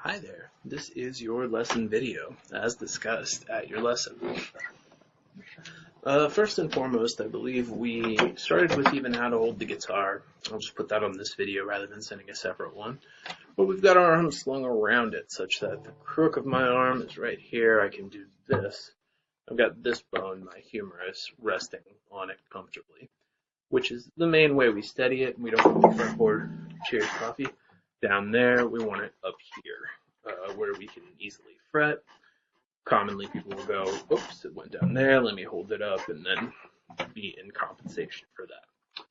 Hi there, this is your lesson video, as discussed at your lesson. First and foremost, I believe we started with even how to hold the guitar. I'll just put that on this video rather than sending a separate one. But we've got our arms slung around it such that the crook of my arm is right here. I can do this. I've got this bone, my humerus, resting on it comfortably, which is the main way we steady it. We don't want the fretboard, cheers coffee, down there. We want it up here, where we can easily fret. Commonly people will go, oops, it went down there, let me hold it up, and then be in compensation for that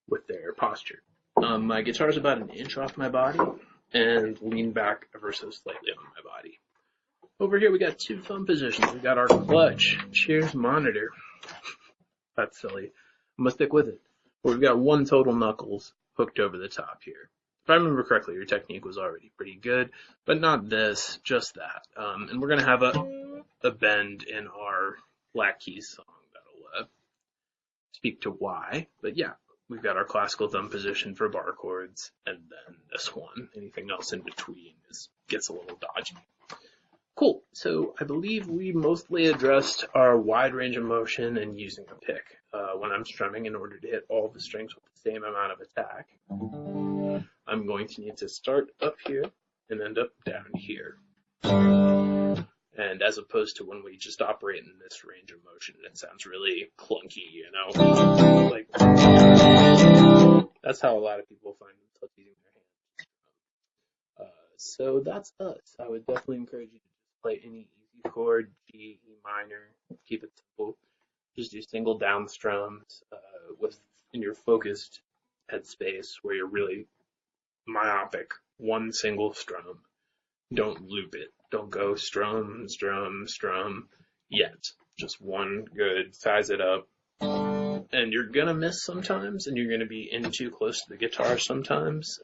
with their posture. My guitar's about an inch off my body and lean back ever so slightly on my body. Over here we got two thumb positions. We got our clutch, cheers monitor. That's silly. I'm gonna stick with it. But we've got one total knuckles hooked over the top here. If I remember correctly, your technique was already pretty good, but not this, just that. And we're going to have a bend in our Black Keys song that'll speak to why. But yeah, we've got our classical thumb position for bar chords, and then this one. Anything else in between gets a little dodgy. Cool. So I believe we mostly addressed our wide range of motion and using a pick when I'm strumming in order to hit all the strings with the same amount of attack. I'm going to need to start up here and end up down here. And as opposed to when we just operate in this range of motion, it sounds really clunky, you know? Like, that's how a lot of people find themselves using their hands. So that's us. I would definitely encourage you to just play any easy chord, G, E minor, keep it simple. Just do single down strums in your focused headspace where you're really myopic, one single strum. Don't loop it. Don't go strum, strum, strum yet. Just one good, size it up. And you're gonna miss sometimes, and you're gonna be in too close to the guitar sometimes.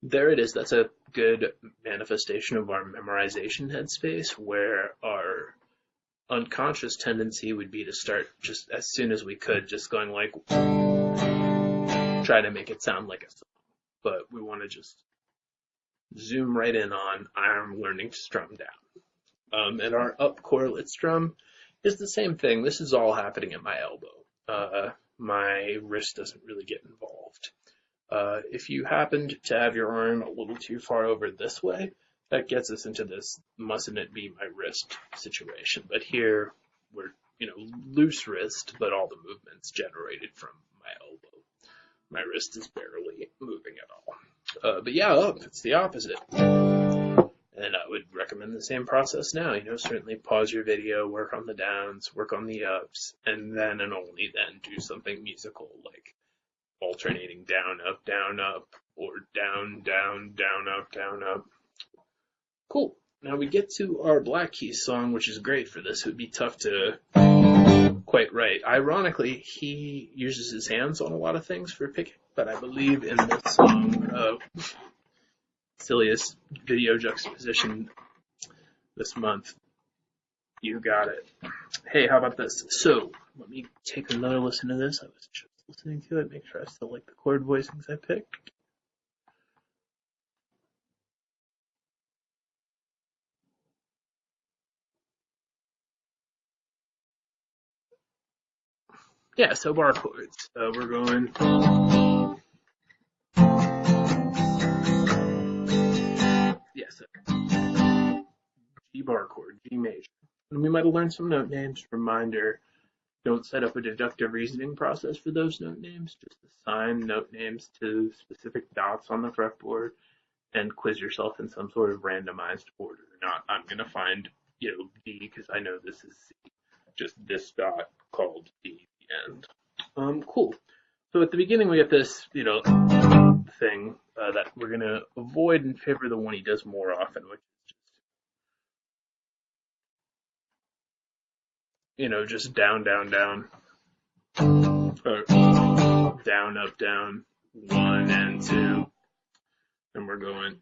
There it is. That's a good manifestation of our memorization headspace, where our unconscious tendency would be to start just as soon as we could, just going like, try to make it sound like a song. But we want to just zoom right in on I'm learning to strum down. And our up correlate strum is the same thing. This is all happening at my elbow. My wrist doesn't really get involved. If you happened to have your arm a little too far over this way, that gets us into this mustn't it be my wrist situation. But here we're, loose wrist, but all the movement's generated from my elbow. My wrist is barely moving at all. But yeah, up, it's the opposite. And I would recommend the same process now. Certainly pause your video, work on the downs, work on the ups, and then and only then do something musical like alternating down, up, or down, up. Cool. Now we get to our Black Keys song, which is great for this. It would be tough to quite right. Ironically, he uses his hands on a lot of things for picking, but I believe in this song, silliest video juxtaposition this month. You got it. Hey, how about this? So, let me take another listen to this. I was just listening to it, make sure I still like the chord voicings I picked. Yeah, so bar chords. We're going. Yes, G bar chord, G major. And we might have learned some note names. Reminder, don't set up a deductive reasoning process for those note names. Just assign note names to specific dots on the fretboard and quiz yourself in some sort of randomized order. Not, I'm going to find, D because I know this is C. Just this dot called D at the end. Cool. So at the beginning we get this, thing that we're going to avoid and favor the one he does more often, which is just down, or down, up, down, 1 and 2, and we're going.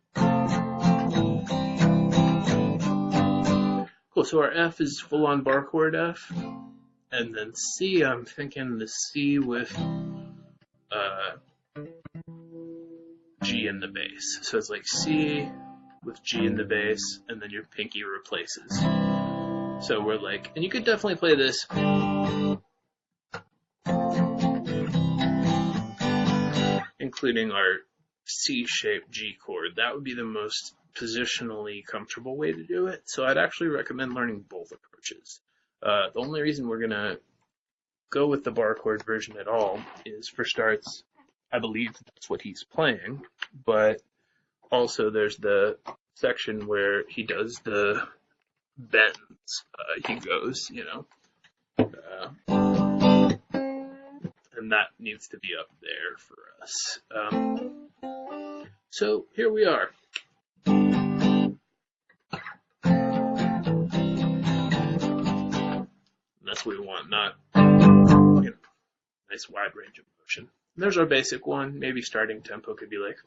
Cool, so our F is full on bar chord F, and then C, I'm thinking the C with G in the bass. So it's like C, with G in the bass, and then your pinky replaces. So we're like, and you could definitely play this including our C-shaped G chord. That would be the most positionally comfortable way to do it. So I'd actually recommend learning both approaches. The only reason we're going to go with the bar chord version at all is for starts, I believe that's what he's playing, but also there's the section where he does the bends. He goes, and that needs to be up there for us. So here we are. And that's what we want, not nice wide range of motion. And there's our basic one. Maybe starting tempo could be like.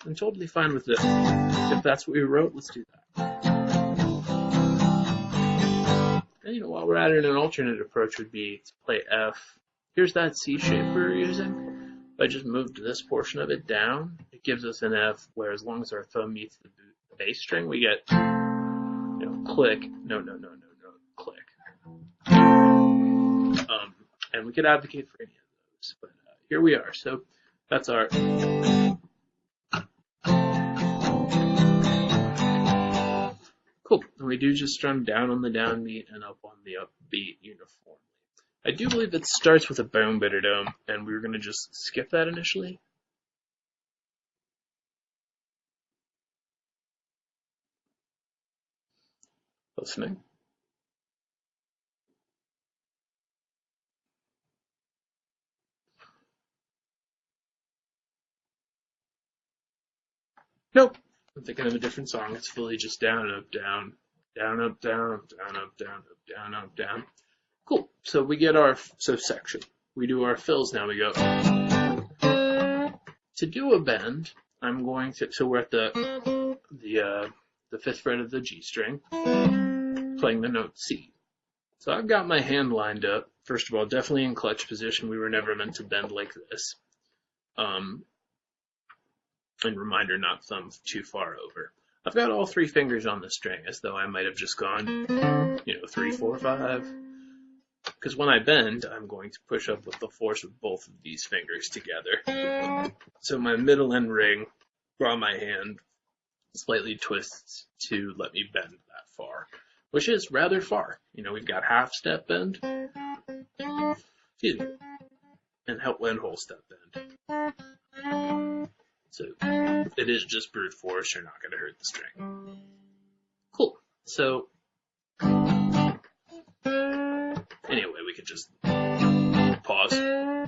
I'm totally fine with this. If that's what we wrote, let's do that. And while we're at it, an alternate approach would be to play F. Here's that C shape we were using. If I just moved this portion of it down, it gives us an F, where as long as our thumb meets the bass string, we get, click, no, click. And we could advocate for any of those, but here we are. So that's our. Cool. And we do just strum down on the downbeat and up on the upbeat uniformly. I do believe it starts with a boom bitter-dome, and we were going to just skip that initially. Listening. Nope. I'm thinking of a different song. It's fully just down, up, down, down, up, down, up, down, up, down, up, down, up, down. Cool. So we get our section. We do our fills now. We go. To do a bend, I'm going to. So we're at the 5th fret of the G string, playing the note C. So I've got my hand lined up. First of all, definitely in clutch position. We were never meant to bend like this. And reminder, not thumb too far over. I've got all 3 fingers on the string, as though I might have just gone, 3, 4, 5. Because when I bend, I'm going to push up with the force of both of these fingers together. So my middle end ring, draw my hand, slightly twists to let me bend that far, which is rather far. We've got half step bend, excuse me, and whole step bend. So it is just brute force. You're not going to hurt the string. Cool. So anyway, we could just pause.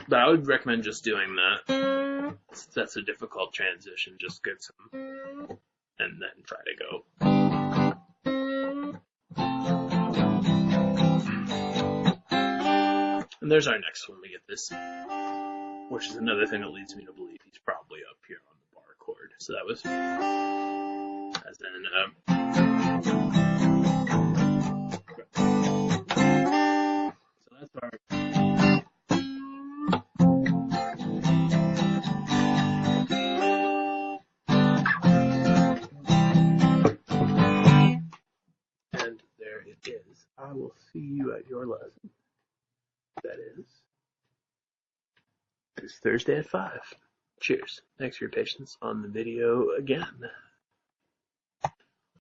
But I would recommend just doing that. That's a difficult transition. Just get some, and then try to go. And there's our next one. We get this, which is another thing that leads me to believe he's probably up here on the bar chord. So that was, as in, so that's our. And there it is. I will see you at your lesson. That is Thursday at 5. Cheers. Thanks for your patience on the video again.